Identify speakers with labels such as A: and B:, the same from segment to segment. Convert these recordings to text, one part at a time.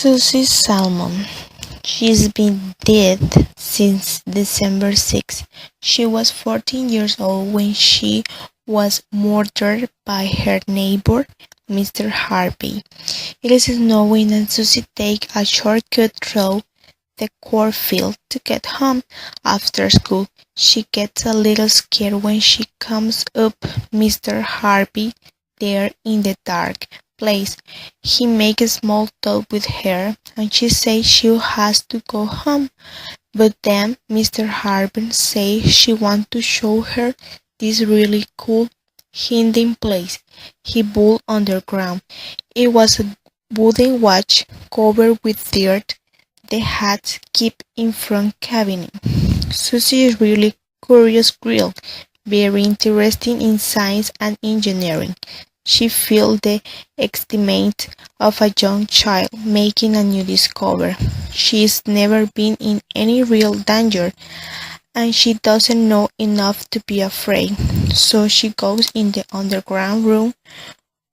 A: Susie Salmon. She's been dead since December 6. She was 14 years old when she was murdered by her neighbor, Mr. Harvey. It is snowing and Susie takes a shortcut through the cornfield to get home after school. She gets a little scared when she comes up Mr. Harvey there in the dark place. He makes small talk with her and she says she has to go home. But then Mr. Harvey says she wants to show her this really cool hiding place he built underground. It was a wooden watch covered with dirt. The hats keep in front cabinet. Susie is really curious girl, very interested in science and engineering. She feels the excitement of a young child making a new discovery. She's never been in any real danger and she doesn't know enough to be afraid. So she goes in the underground room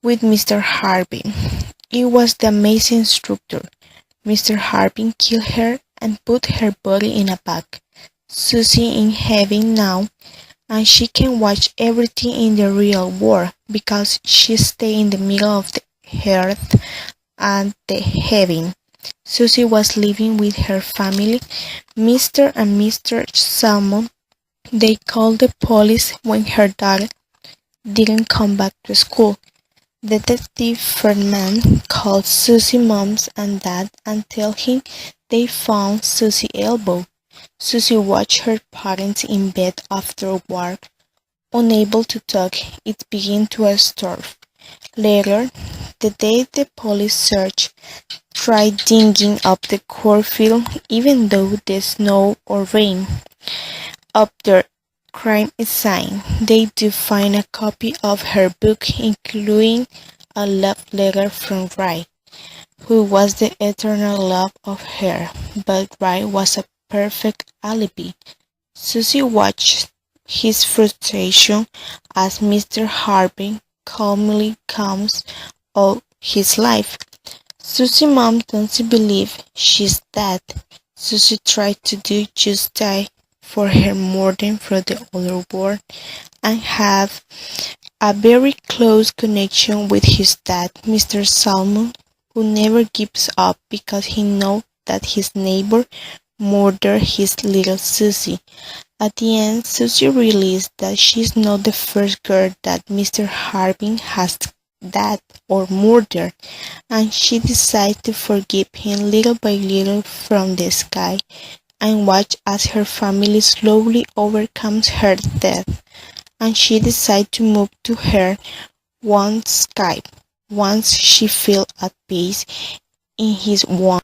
A: with Mr. Harvey. It was the amazing instructor. Mr. Harvey killed her and put her body in a bag. Susie in heaven now, and she can watch everything in the real world because she stays in the middle of the earth and the heaven. Susie was living with her family, Mr. and Mr. Salmon. They called the police when her daughter didn't come back to school. Detective Ferdman called Susie's mom and dad and tell him they found Susie's elbow. Susie watched her parents in bed after work. Unable to talk, it began to storm. Later, the day the police search tried digging up the cornfield even though the snow or rain up their crime scene. They do find a copy of her book including a love letter from Wright, who was the eternal love of her, but Wright was a perfect alibi. Susie watched his frustration as Mr. Harvey calmly comes out his life. Susie's mom doesn't believe she's dead. Susie tried to do just that for her murder from the other world and have a very close connection with his dad, Mr. Salmon, who never gives up because he knows that his neighbor murdered his little Susie. At the end, Susie realizes that she's not the first girl that Mr. Harvey has died or murdered, and she decides to forgive him little by little from the sky and watch as her family slowly overcomes her death, and she decides to move to her own sky once she feels at peace in his one.